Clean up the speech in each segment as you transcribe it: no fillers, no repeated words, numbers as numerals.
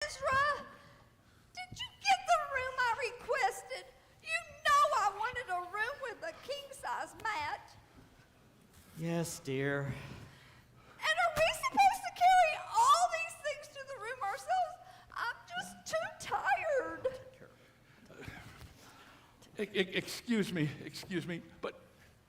Ezra, did you get the room I requested? You know I wanted a room with a king-size mat. Yes, dear. And are we supposed to carry all these things to the room ourselves? I'm just too tired. Excuse me, but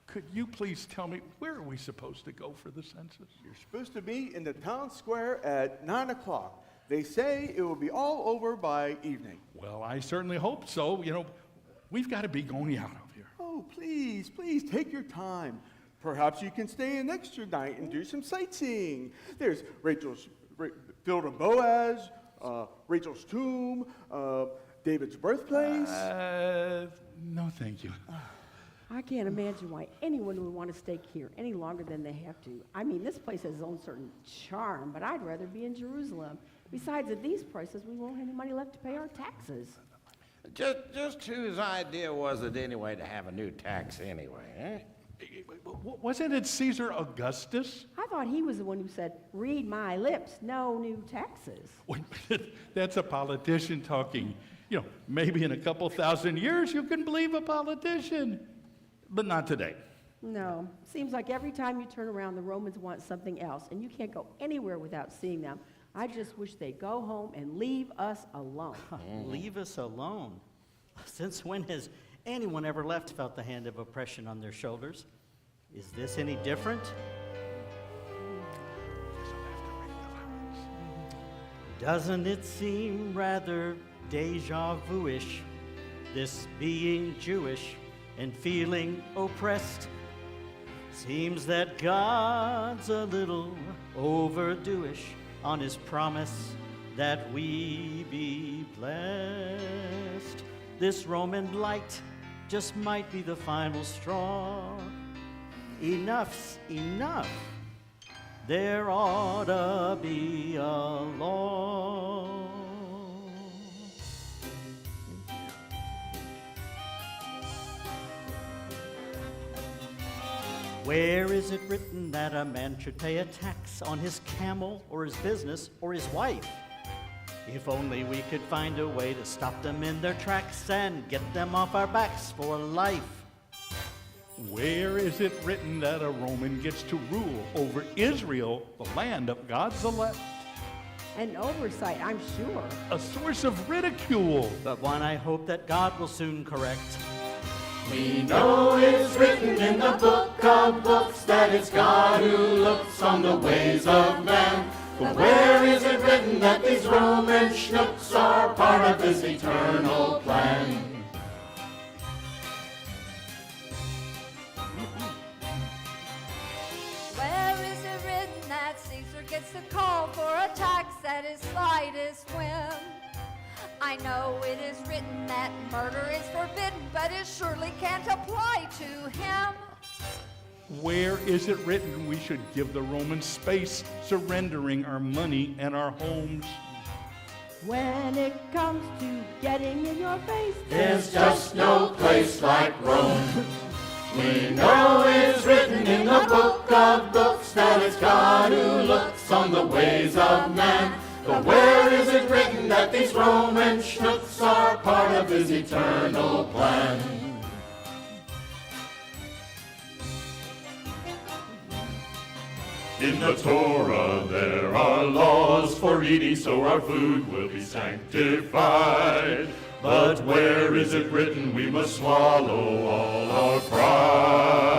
could you please tell me, where are we supposed to go for the census? You're supposed to be in the town square at 9 o'clock. They say it will be all over by evening. Well, I certainly hope so. You know, we've got to be going out of here. Oh, please, take your time. Perhaps you can stay an extra night and do some sightseeing. There's Rachel's Field of Boaz, Rachel's tomb, David's birthplace. No, thank you. I can't imagine why anyone would want to stay here any longer than they have to. I mean, this place has its own certain charm, but I'd rather be in Jerusalem. Besides, at these prices, we won't have any money left to pay our taxes. Just whose idea was it anyway to have a new tax anyway, eh? Wasn't it Caesar Augustus? I thought he was the one who said, read my lips, no new taxes. That's a politician talking. You know, maybe in a couple thousand years you can believe a politician, but not today. No, seems like every time you turn around, the Romans want something else, and you can't go anywhere without seeing them. I just wish they'd go home and leave us alone. Leave us alone? Since when has anyone ever left felt the hand of oppression on their shoulders? Is this any different? Doesn't it seem rather deja vu-ish, this being Jewish and feeling oppressed? Seems that God's a little overdue-ish on his promise that we be blessed. This Roman blight just might be the final straw. Enough's enough. There ought to be a law. Where is it written that a man should pay a tax on his camel or his business or his wife? If only we could find a way to stop them in their tracks and get them off our backs for life. Where is it written that a Roman gets to rule over Israel, the land of God's elect? An oversight, I'm sure. A source of ridicule. But one I hope that God will soon correct. We know it's written in the book of books that it's God who looks on the ways of man. But where is it written that these Roman schnooks are part of his eternal plan? Where is it written that Caesar gets to call for a tax at his slightest whim? I know it is written that murder is forbidden, but it surely can't apply to him. Where is it written we should give the Romans space, surrendering our money and our homes? When it comes to getting in your face, There's just no place like Rome. We know it's written in the book of books that it's God who looks on the ways of man. But where is it written that these Roman schnooks are part of his eternal plan? In the Torah there are laws for eating, so our food will be sanctified. But where is it written we must swallow all our pride?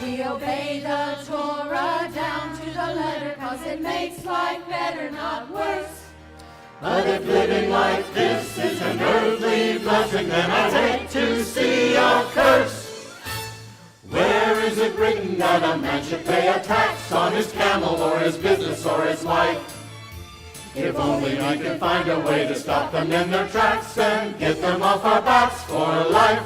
We obey the Torah down to the letter, 'cause it makes life better, not worse. But if living like this is an earthly blessing, then I hate to see a curse. Where is it written that a man should pay a tax on his camel or his business or his wife? If only we could find a way to stop them in their tracks and get them off our backs for life.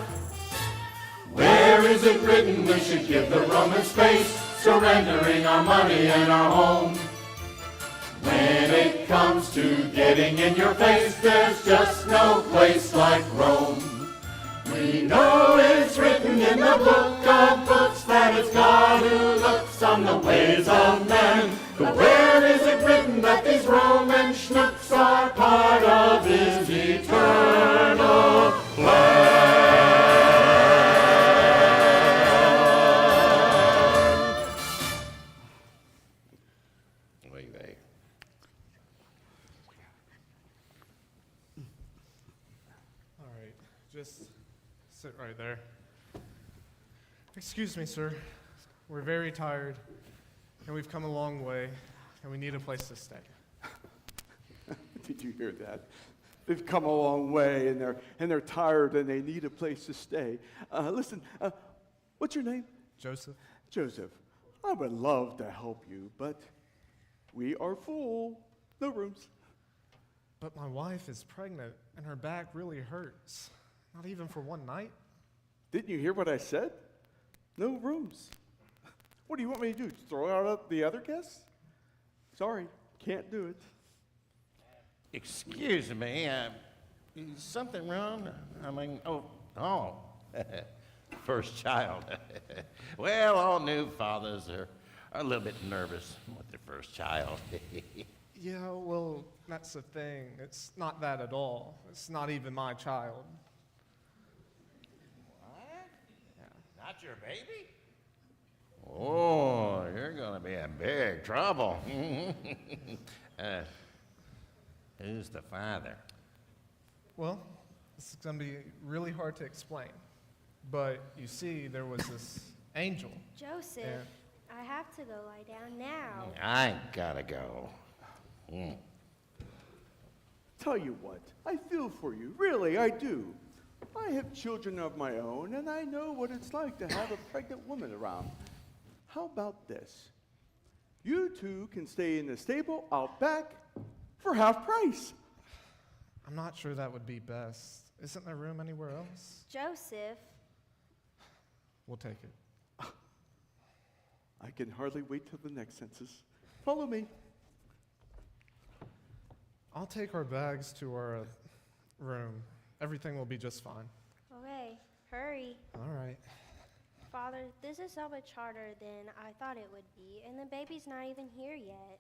Where is it written we should give the Romans space, surrendering our money and our home? When it comes to getting in your face, there's just no place like Rome. We know it's written in the book of books that it's God who looks on the ways of men. But where is it written that these Roman schnooks just sit right there. Excuse me, sir. We're very tired, and we've come a long way, and we need a place to stay. Did you hear that? They've come a long way, and they're tired, and they need a place to stay. Listen, what's your name? Joseph? Joseph. I would love to help you, but we are full. No rooms. But my wife is pregnant, and her back really hurts. Not even for one night. Didn't you hear what I said? No rooms. What do you want me to do? Throw out the other guests? Sorry, can't do it. Excuse me, is something wrong? I mean, first child. Well, all new fathers are a little bit nervous with their first child. Yeah, well, that's the thing. It's not that at all. It's not even my child. What? Yeah. Not your baby? Oh, you're going to be in big trouble. Who's the father? Well, this is going to be really hard to explain. But you see, there was this angel. Joseph, Yeah. I have to go lie down now. I gotta go. Tell you what, I feel for you. Really, I do. I have children of my own, and I know what it's like to have a pregnant woman around. How about this? You two can stay in the stable out back for half price. I'm not sure that would be best. Isn't there room anywhere else? Joseph, We'll take it. I can hardly wait till the next census. Follow me. I'll take our bags to our room. Everything will be just fine. okay, hurry. All right. Father, this is so much harder than I thought it would be, and the baby's not even here yet.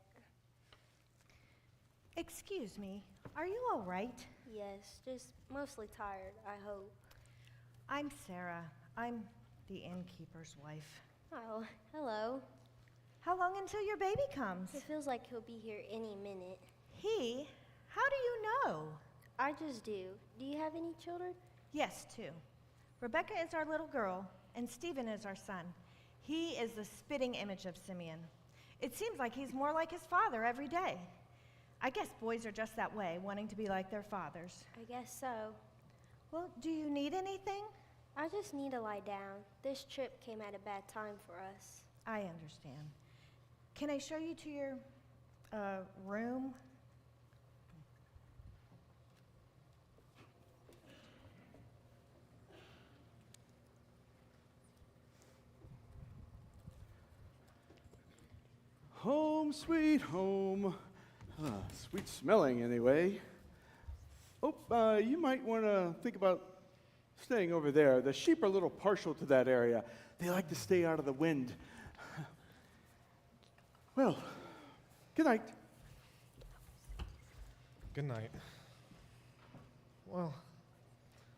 Excuse me, are you all right? Yes, just mostly tired, I hope. I'm Sarah. I'm the innkeeper's wife. Oh, hello. How long until your baby comes? It feels like he'll be here any minute. He? How do you know? I just do. Do you have any children? Yes, two. Rebecca is our little girl, and Stephen is our son. He is the spitting image of Simeon. It seems like he's more like his father every day. I guess boys are just that way, wanting to be like their fathers. I guess so. Well, do you need anything? I just need to lie down. This trip came at a bad time for us. I understand. Can I show you to your room? Home, sweet home. Sweet smelling, anyway. Oh, you might want to think about staying over there. The sheep are a little partial to that area. They like to stay out of the wind. Well, good night. Good night. Well,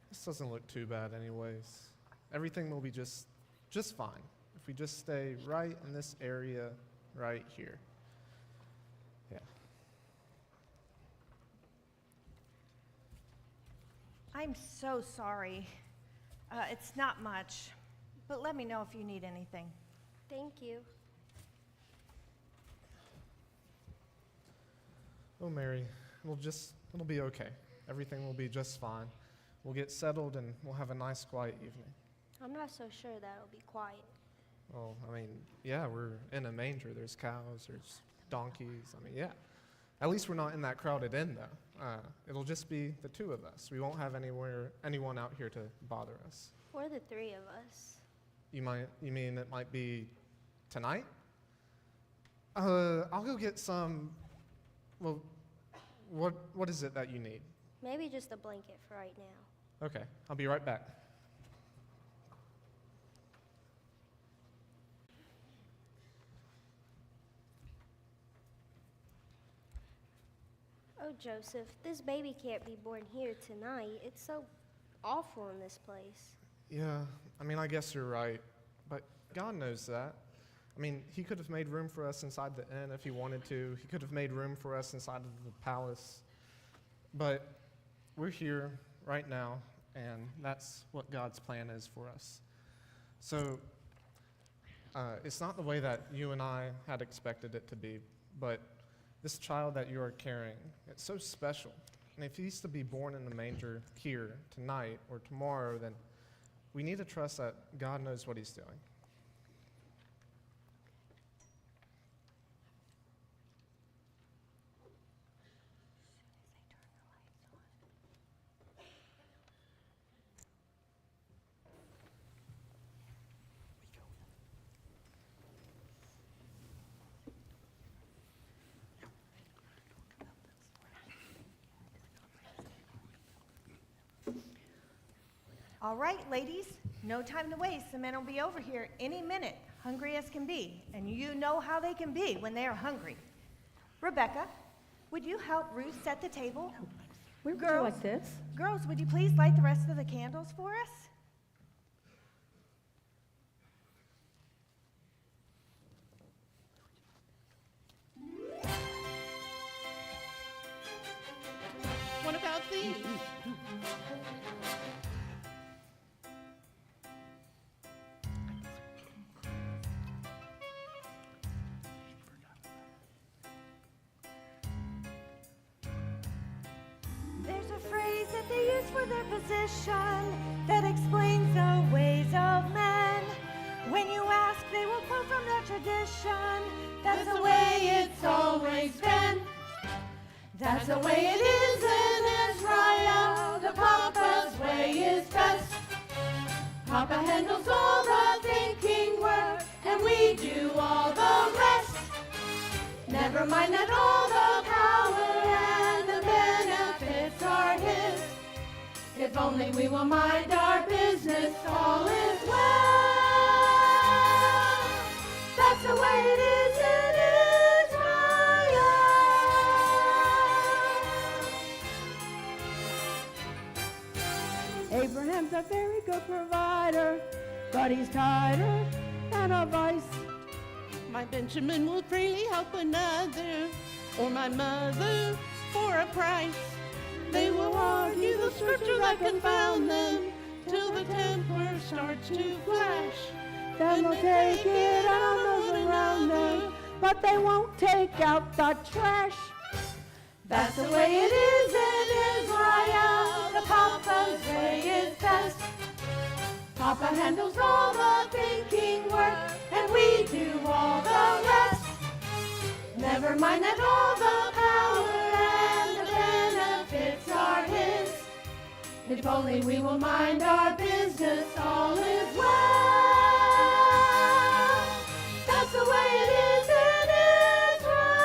this doesn't look too bad anyways. Everything will be just fine if we just stay right in this area right here. Yeah. I'm so sorry. It's not much, but let me know if you need anything. Thank you. Oh, Mary, it'll be okay. Everything will be just fine. We'll get settled and we'll have a nice, quiet evening. I'm not so sure that'll be quiet. Well, I mean, yeah, we're in a manger. There's cows, there's donkeys. I mean, yeah. At least we're not in that crowded inn, though. It'll just be the two of us. We won't have anyone out here to bother us. We're the three of us. You mean it might be tonight? I'll go get some. Well, what is it that you need? Maybe just a blanket for right now. Okay, I'll be right back. Oh, Joseph, this baby can't be born here tonight. It's so awful in this place. Yeah, I mean, I guess you're right, but God knows that. I mean, he could have made room for us inside the inn if he wanted to. He could have made room for us inside of the palace. But we're here right now, and that's what God's plan is for us. So it's not the way that you and I had expected it to be, but this child that you are carrying, it's so special. And if he's to be born in the manger here tonight or tomorrow, then we need to trust that God knows what he's doing. All right, ladies, no time to waste. The men will be over here any minute, hungry as can be. And you know how they can be when they are hungry. Rebecca, would you help Ruth set the table? Where would you like this? Girls, would you please light the rest of the candles for us? What about these? There's a phrase that they use for their position that explains the ways of men. When you ask, they will quote from their tradition. That's the way it's always been. That's the way it is in Israel. The Papa's way is best. Papa handles all the thinking work, and we do all the rest. Never mind that all the power and the benefits are his. If only we will mind our business, all is well. That's the way it is in Israel. Abraham's a very good provider, but he's tighter than a vice. My Benjamin will freely help another, or my mother for a price. They will argue the scriptures I confound them, till the temper starts to flash. Then they'll take it on those around them, but they won't take out the trash. That's the way it is in Israel. The Papa's way is best. Papa handles all the thinking work, and we do all the rest. Never mind that all the power and the benefits are his. If only we will mind our business, all is well. That's the way it is in Israel.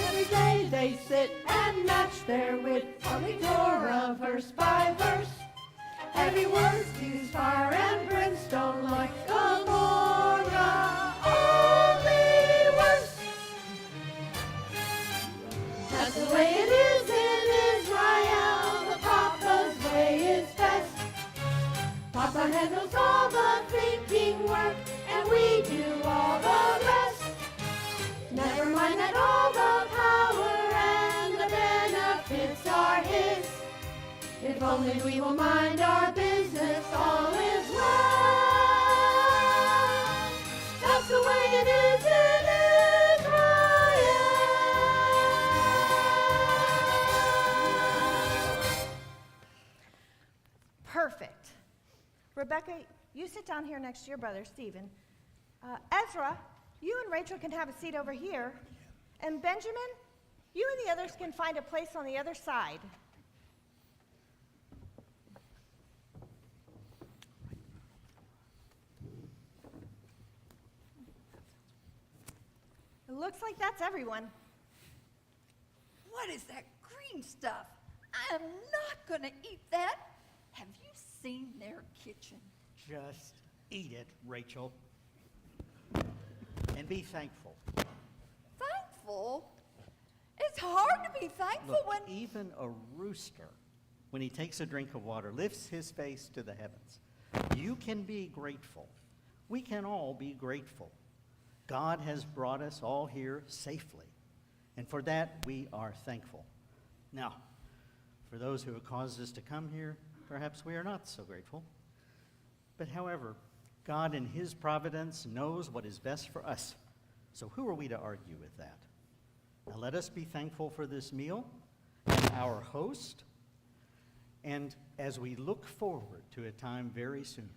Every day they sit and match their wit, only Torah verse by verse. Every word spews fire and brimstone like Gomorrah, only worse. That's the way it is in Israel. The Papa's way is best. Papa handles all the thinking work, and we do all the rest. Never mind that all the power and the benefits are his. If only we will mind our business, all is well. That's the way it is in Israel. Perfect. Rebecca, you sit down here next to your brother, Stephen. Ezra, you and Rachel can have a seat over here. And Benjamin, you and the others can find a place on the other side. It looks like that's everyone. What is that green stuff? I am not going to eat that. Have you seen their kitchen? Just eat it, Rachel. And be thankful. Thankful? It's hard to be thankful Look, when... even a rooster, when he takes a drink of water, lifts his face to the heavens. You can be grateful. We can all be grateful. God has brought us all here safely, and for that we are thankful. Now, for those who have caused us to come here, perhaps we are not so grateful. But however, God in his providence knows what is best for us. So who are we to argue with that? Now let us be thankful for this meal and our host. And as we look forward to a time very soon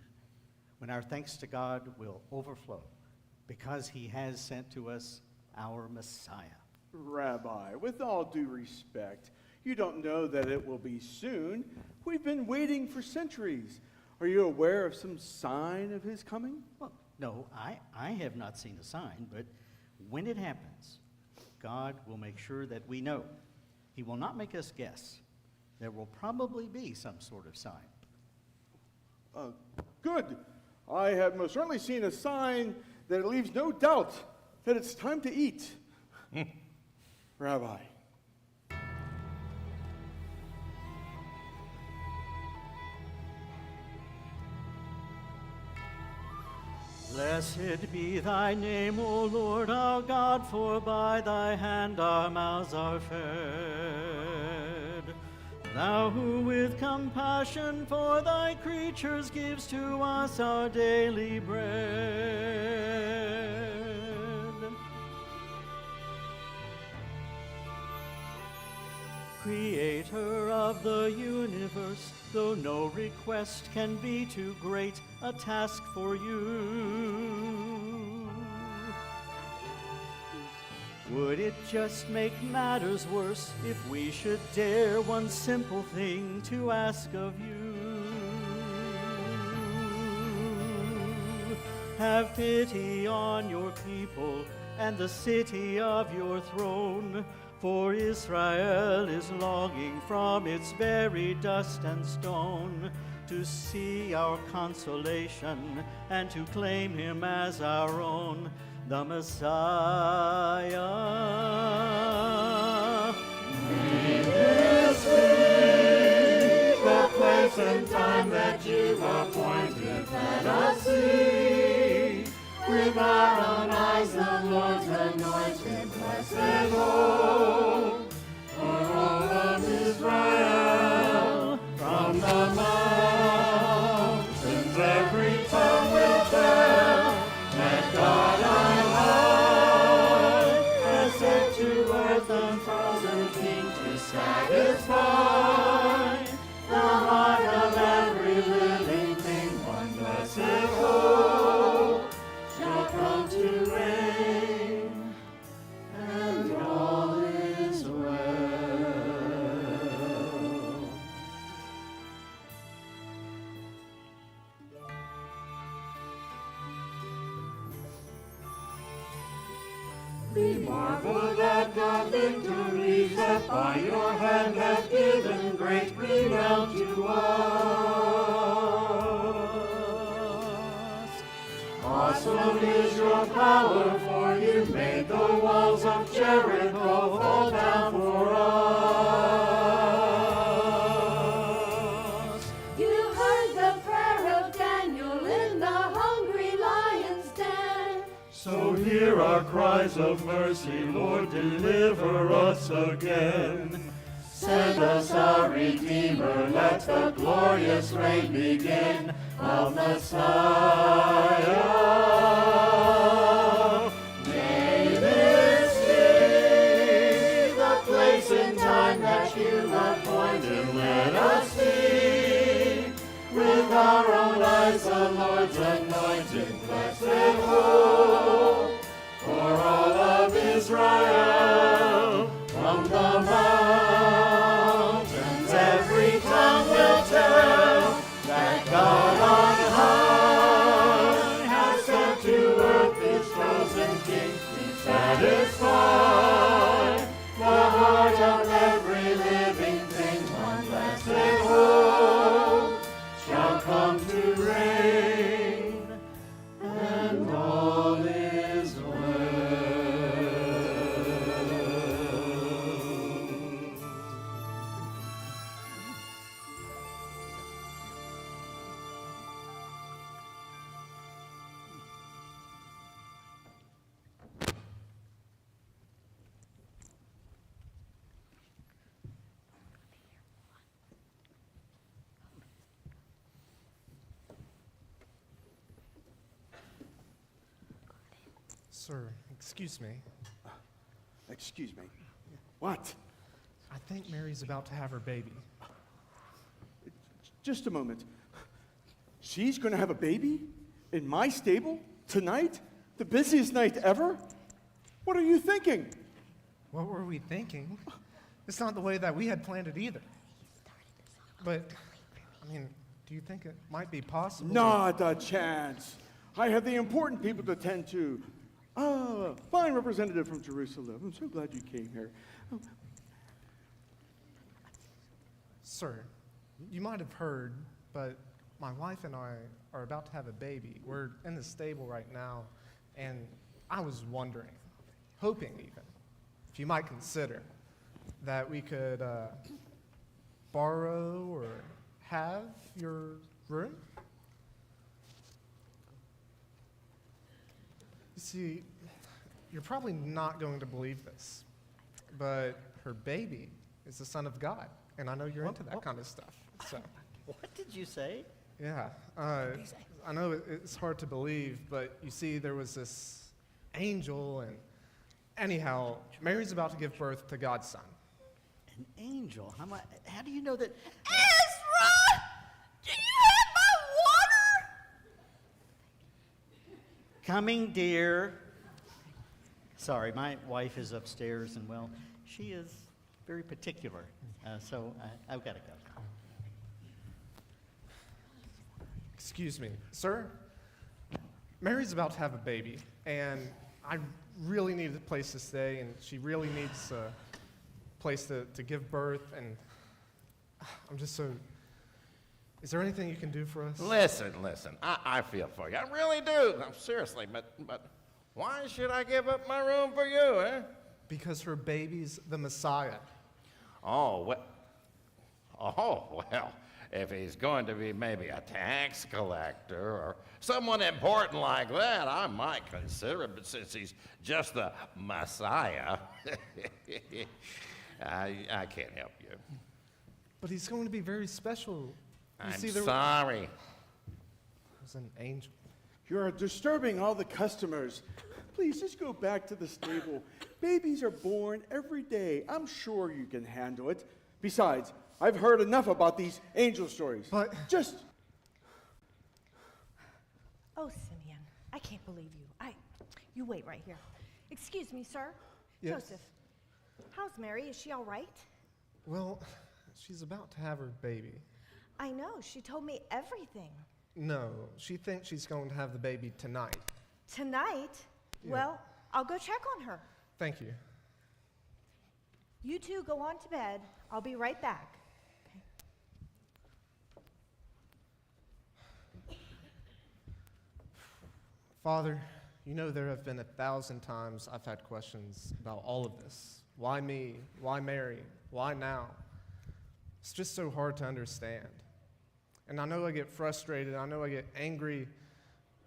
when our thanks to God will overflow because he has sent to us our Messiah. Rabbi, with all due respect, you don't know that it will be soon. We've been waiting for centuries. Are you aware of some sign of his coming? Well, no, I have not seen a sign, but when it happens, God will make sure that we know. He will not make us guess. There will probably be some sort of sign. Good. I have most certainly seen a sign that leaves no doubt that it's time to eat. Rabbi. Blessed be thy name, O Lord our God, for by thy hand our mouths are fed. Thou who with compassion for thy creatures gives to us our daily bread. Creator of the universe, though no request can be too great a task for you, would it just make matters worse if we should dare one simple thing to ask of you? Have pity on your people and the city of your throne, for Israel is longing from its very dust and stone to see our consolation and to claim him as our own, the Messiah. May this be the place and time that you appointed. Let us see with our own eyes the Lord's anointed. Blessed hope for all of Israel. From the mountains every tongue will tell that God on high has sent to earth a frozen King to satisfy the heart of every living thing. One blessed hope shall come to reign, and all is well. We marvel at the victories that by your hand have given great renown to us. Awesome is your power, for you made the walls of Jericho fall down for us. You heard the prayer of Daniel in the hungry lion's den. So hear our cries of mercy, Lord, deliver us again. Send us our Redeemer, let the glorious reign begin of Messiah. May this be the place and time that you appointed. Let us see with our own eyes the Lord's anointed. Blessed hope for all of Israel. From the mountains every tongue will tell that God on high has sent to Sir, excuse me. Excuse me. What? I think Mary's about to have her baby. Just a moment. She's going to have a baby in my stable tonight? The busiest night ever? What are you thinking? What were we thinking? It's not the way that we had planned it either. But, I mean, do you think it might be possible? Not a chance. I have the important people to tend to. Ah, fine representative from Jerusalem. I'm so glad you came here. Oh, Sir, you might have heard, but my wife and I are about to have a baby. We're in the stable right now, and I was wondering, hoping even, if you might consider that we could borrow or have your room. You see, you're probably not going to believe this, but her baby is the Son of God, and I know you're into that kind of stuff. So, What did you say? yeah, I know it's hard to believe, but you see, there was this angel, and anyhow, Mary's about to give birth to God's Son. An angel? How do you know that? Ezra! Do you have my water? Coming, dear. Sorry, my wife is upstairs, and well, she is very particular, so I've got to go. Excuse me, sir? Mary's about to have a baby, and I really need a place to stay, and she really needs a place to give birth, and I'm just so... Is there anything you can do for us? Listen, I feel for you. I really do. Seriously, but why should I give up my room for you, eh? Because her baby's the Messiah. Oh, well, if he's going to be maybe a tax collector or someone important like that, I might consider it, but since he's just the Messiah, I can't help you. But he's going to be very special. I'm see, sorry. There's an angel. You're disturbing all the customers. Please just go back to the stable. Babies are born every day. I'm sure you can handle it. Besides, I've heard enough about these angel stories. But just... Oh, Simeon, I can't believe you. You wait right here. Excuse me, sir. Yes? Joseph, how's Mary? Is she all right? Well, she's about to have her baby. I know. She told me everything. No, she thinks she's going to have the baby tonight. Tonight? Yeah. Well, I'll go check on her. Thank you. You two go on to bed. I'll be right back. Father, you know there have been 1,000 times I've had questions about all of this. Why me? Why Mary? Why now? It's just so hard to understand. And I know I get frustrated, I know I get angry,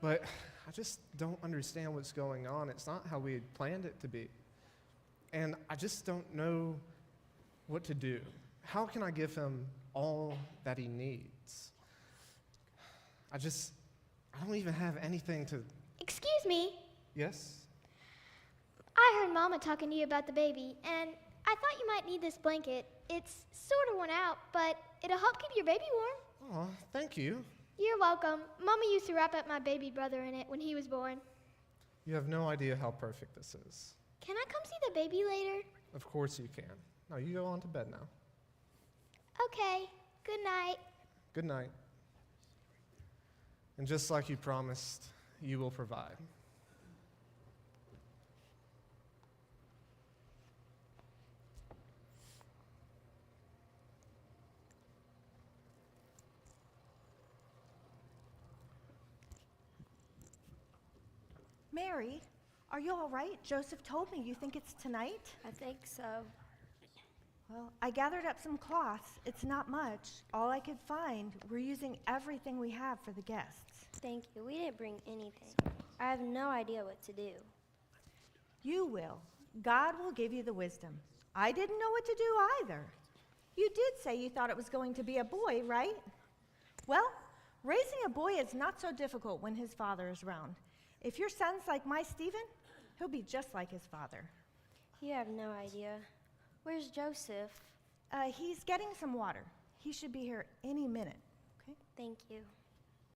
but I just don't understand what's going on. It's not how we had planned it to be. And I just don't know what to do. How can I give him all that he needs? I don't even have anything to... Excuse me. Yes? I heard Mama talking to you about the baby, and I thought you might need this blanket. It's sort of worn out, but it'll help keep your baby warm. Oh, thank you. You're welcome. Mama used to wrap up my baby brother in it when he was born. You have no idea how perfect this is. Can I come see the baby later? Of course you can. Now you go on to bed now. Okay. Good night. Good night. And just like you promised, you will provide. Mary, are you all right? Joseph told me you think it's tonight. I think so. Well, I gathered up some cloths. It's not much. All I could find. We're using everything we have for the guests. Thank you. We didn't bring anything. I have no idea what to do. You will. God will give you the wisdom. I didn't know what to do either. You did say you thought it was going to be a boy, right? Well, raising a boy is not so difficult when his father is around. If your son's like my Stephen, He'll be just like his father. You have no idea. Where's Joseph? He's getting some water. He should be here any minute. Okay? Thank you.